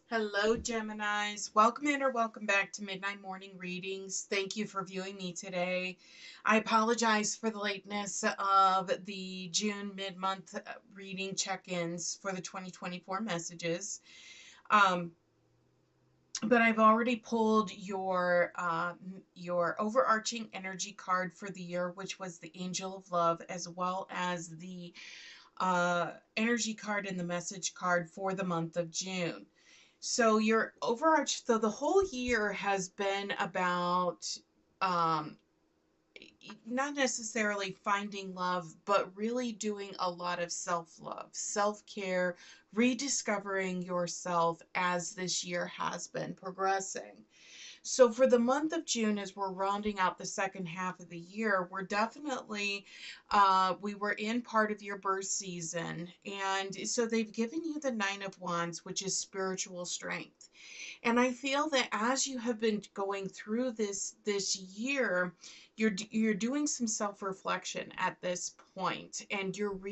Hello, Geminis. Welcome in or welcome back to Midnight Morning Readings. Thank you for viewing me today. I apologize for the lateness of the June mid-month reading check-ins for the 2024 messages. Um, but I've already pulled your overarching energy card for the year, which was the Angel of Love, as well as the energy card and the message card for the month of June. So your overarch, so the whole year has been about um, not necessarily finding love, but really doing a lot of self love, self care, rediscovering yourself as this year has been progressing. So for the month of June, as we're rounding out the second half of the year, we're definitely, we were in part of your birth season. And so they've given you the Nine of Wands, which is spiritual strength. And I feel that as you have been going through this year, you're doing some self-reflection at this point, and you've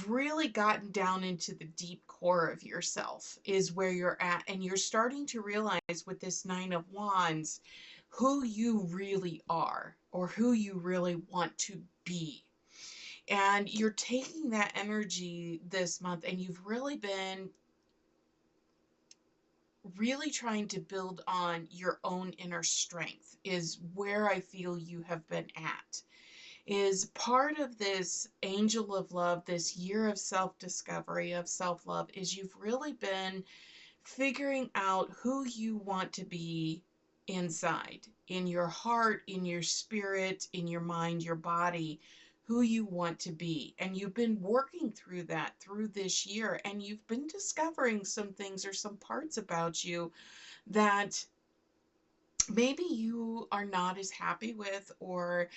really gotten down into the deep core of yourself is where you're at, and you're starting to realize with this Nine of Wands who you really are or who you really want to be. And you're taking that energy this month, and you've really trying to build on your own inner strength is where I feel you have been at. Is part of this angel of love, this year of self discovery, of self love, is you've really been figuring out who you want to be inside, in your heart, in your spirit, in your mind, your body, who you want to be. And you've been working through that through this year, and you've been discovering some things or some parts about you that maybe you are not as happy with, or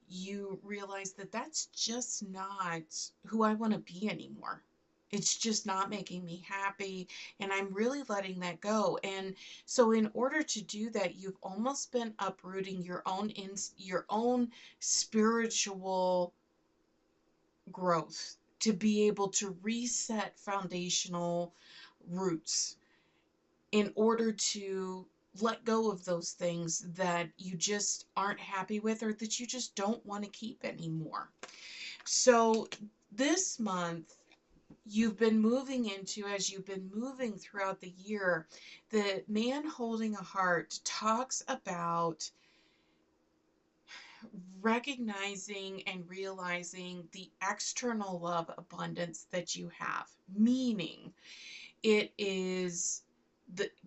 you realize that that's just not who I want to be anymore. It's just not making me happy, and I'm really letting that go. And so in order to do that, you've almost been uprooting your own spiritual growth to be able to reset foundational roots in order to let go of those things that you just aren't happy with or that you just don't want to keep anymore. So this month, you've been moving into, as you've been moving throughout the year, the man holding a heart talks about recognizing and realizing the external love abundance that you have, meaning it is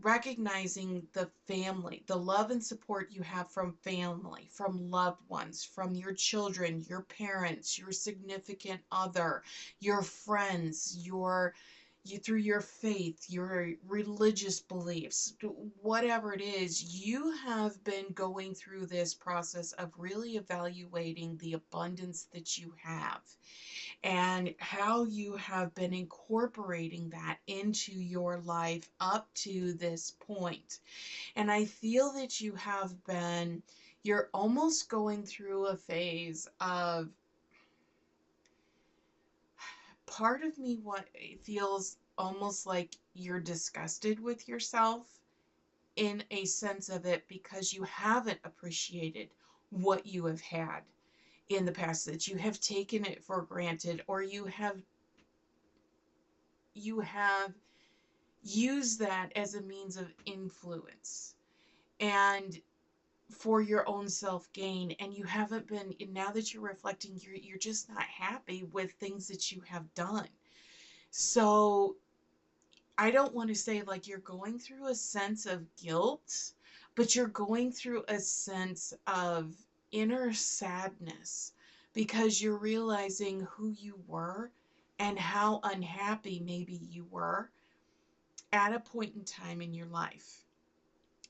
recognizing the family, the love and support you have from family, from loved ones, from your children, your parents, your significant other, your friends, you through your faith, your religious beliefs, whatever it is, you have been going through this process of really evaluating the abundance that you have and how you have been incorporating that into your life up to this point. And I feel that you're almost going through a phase of, part of me what feels almost like you're disgusted with yourself in a sense of it, because you haven't appreciated what you have had in the past, that you have taken it for granted, or you have used that as a means of influence and for your own self gain, and you haven't been, now that you're reflecting, you're just not happy with things that you have done. So I don't want to say like you're going through a sense of guilt, but you're going through a sense of inner sadness because you're realizing who you were and how unhappy maybe you were at a point in time in your life.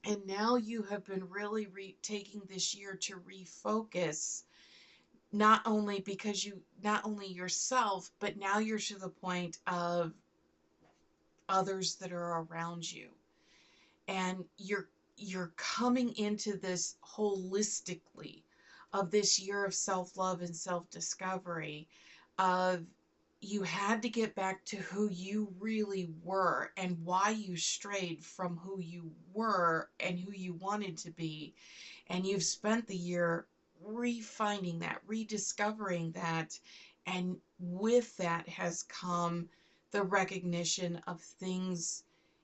And now you have been really taking this year to refocus, not only because not only yourself, but now you're to the point of others that are around you. And you're coming into this holistically of this year of self-love and self-discovery of you had to get back to who you really were and why you strayed from who you were and who you wanted to be. And you've spent the year refining that, rediscovering that. And with that has come the recognition of things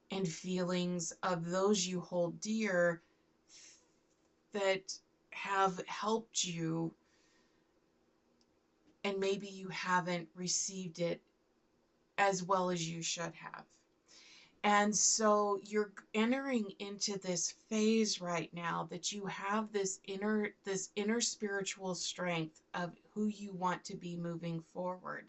and feelings of those you hold dear that have helped you, and maybe you haven't received it as well as you should have. And so you're entering into this phase right now that you have this inner spiritual strength of who you want to be moving forward.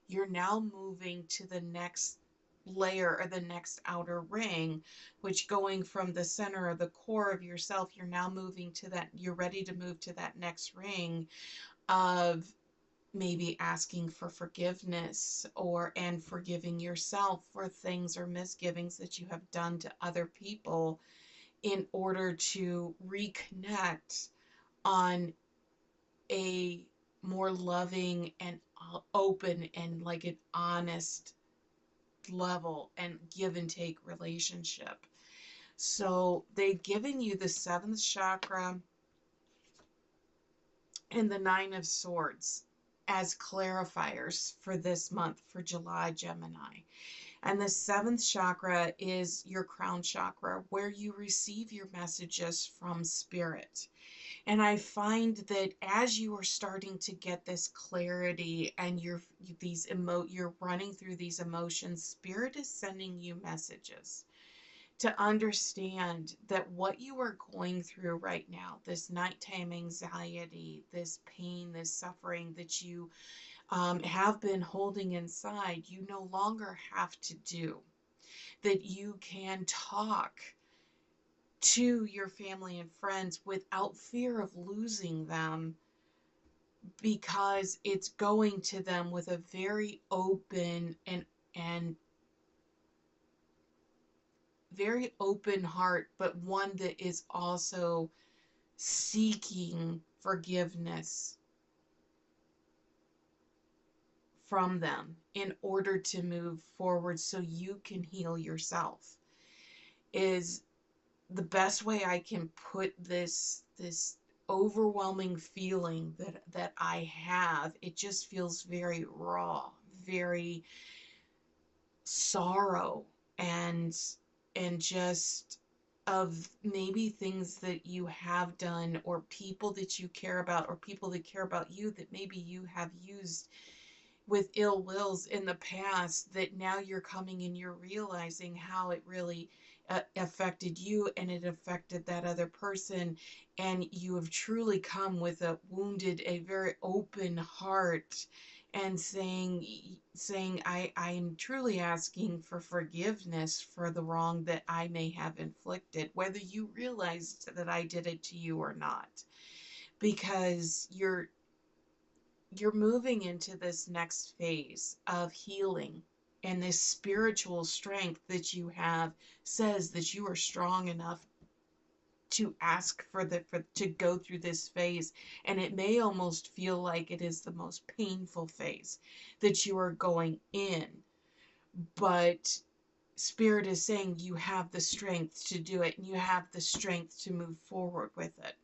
You're now moving to the next layer or the next outer ring, which going from the center of the core of yourself, you're now moving to that, you're ready to move to that next ring of maybe asking for forgiveness and forgiving yourself for things or misgivings that you have done to other people in order to reconnect on a more loving and open and like an honest level and give and take relationship. So they've given you the seventh chakra and the Nine of Swords as clarifiers for this month, for July, Gemini. And the seventh chakra is your crown chakra, where you receive your messages from spirit. And I find that as you are starting to get this clarity and you're running through these emotions, spirit is sending you messages to understand that what you are going through right now, this nighttime anxiety, this pain, this suffering that you have been holding inside, you no longer have to do. That you can talk to your family and friends without fear of losing them, because it's going to them with a very open and very open heart, but one that is also seeking forgiveness from them in order to move forward so you can heal yourself, is the best way I can put this overwhelming feeling that I have. It just feels very raw, very sorrow, and just of maybe things that you have done or people that you care about or people that care about you that maybe you have used with ill wills in the past, that now you're coming and you're realizing how it really affected you and it affected that other person, and you have truly come with a very open heart and saying I am truly asking for forgiveness for the wrong that I may have inflicted, whether you realized that I did it to you or not, because you're moving into this next phase of healing, and this spiritual strength that you have says that you are strong enough to ask to go through this phase. And it may almost feel like it is the most painful phase that you are going in, but spirit is saying you have the strength to do it and you have the strength to move forward with it.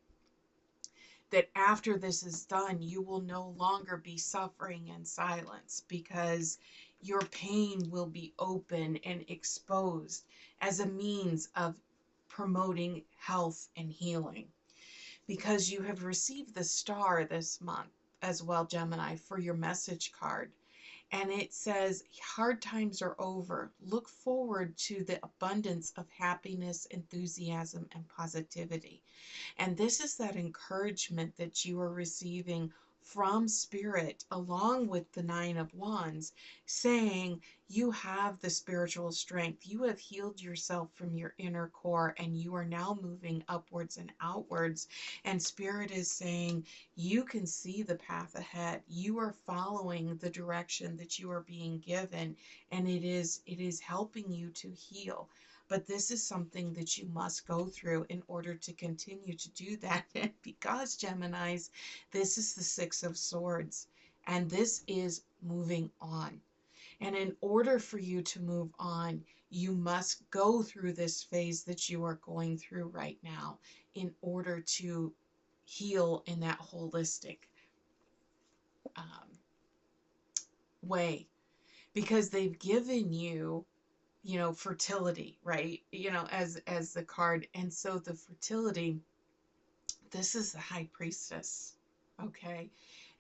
That after this is done, you will no longer be suffering in silence, because your pain will be open and exposed as a means of promoting health and healing. Because you have received the star this month as well, Gemini, for your message card. And it says, hard times are over. Look forward to the abundance of happiness, enthusiasm, and positivity. And this is that encouragement that you are receiving from spirit, along with the Nine of Wands, saying you have the spiritual strength. You have healed yourself from your inner core and you are now moving upwards and outwards. And spirit is saying you can see the path ahead. You are following the direction that you are being given, and it is helping you to heal. But this is something that you must go through in order to continue to do that. And because, Geminis, this is the Six of Swords, and this is moving on. And in order for you to move on, you must go through this phase that you are going through right now in order to heal in that holistic um, way. Because they've given you, fertility, right? As the card. And so the fertility, this is the high priestess, okay?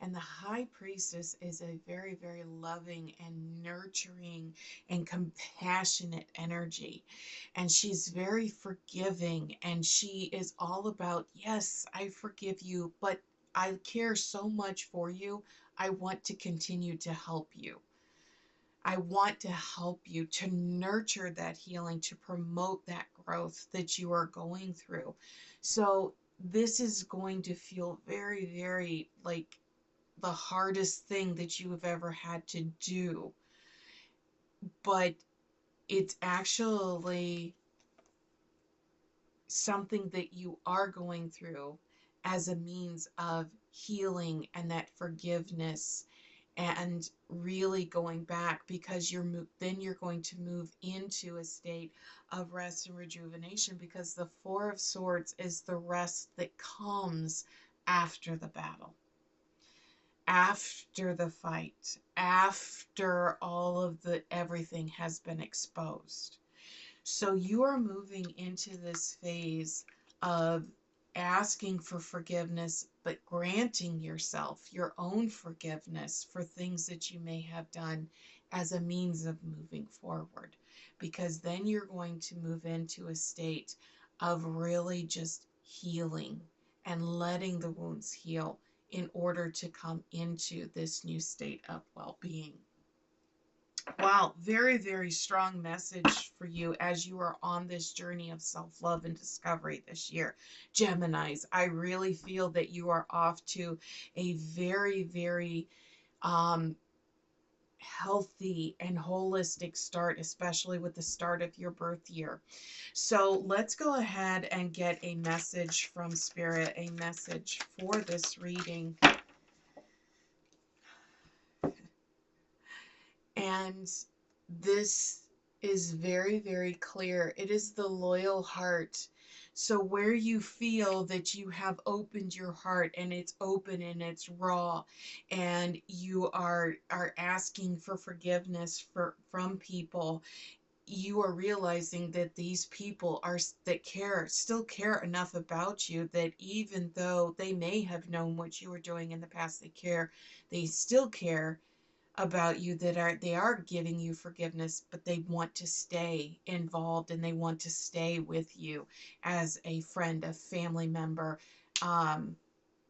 And the high priestess is a very, very loving and nurturing and compassionate energy. And she's very forgiving. And she is all about, yes, I forgive you, but I care so much for you. I want to continue to help you. I want to help you to nurture that healing, to promote that growth that you are going through. So, this is going to feel very, very like the hardest thing that you have ever had to do. But it's actually something that you are going through as a means of healing and that forgiveness and really going back, because then you're going to move into a state of rest and rejuvenation, because the Four of Swords is the rest that comes after the battle, after the fight, after all of the everything has been exposed. So you are moving into this phase of asking for forgiveness, but granting yourself your own forgiveness for things that you may have done as a means of moving forward. Because then you're going to move into a state of really just healing and letting the wounds heal in order to come into this new state of well-being. Wow, very, very strong message for you as you are on this journey of self-love and discovery this year. Geminis, I really feel that you are off to a very, very healthy and holistic start, especially with the start of your birth year. So let's go ahead and get a message from Spirit, a message for this reading. And this is very, very clear. It is the loyal heart. So where you feel that you have opened your heart and it's open and it's raw, and you are asking for forgiveness from people, you are realizing that these people still care enough about you, that even though they may have known what you were doing in the past, they still care about you, that they are giving you forgiveness, but they want to stay involved and they want to stay with you as a friend, a family member,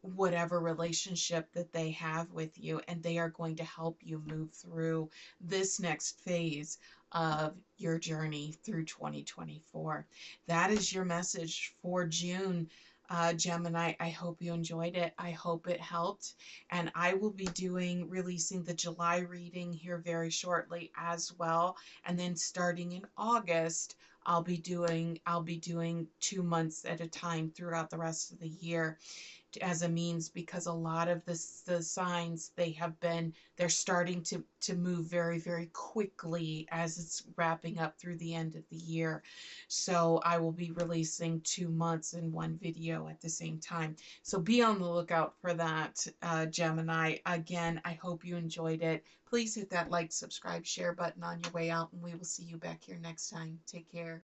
whatever relationship that they have with you, and they are going to help you move through this next phase of your journey through 2024. That is your message for June. Gemini, I hope you enjoyed it. I hope it helped. And I will be releasing the July reading here very shortly as well. And then starting in August, I'll be doing 2 months at a time throughout the rest of the year, as a means, because a lot of the signs, they're starting to move very, very quickly as it's wrapping up through the end of the year. So I will be releasing 2 months in one video at the same time. So be on the lookout for that, Gemini. Again, I hope you enjoyed it. Please hit that like, subscribe, share button on your way out, and we will see you back here next time. Take care.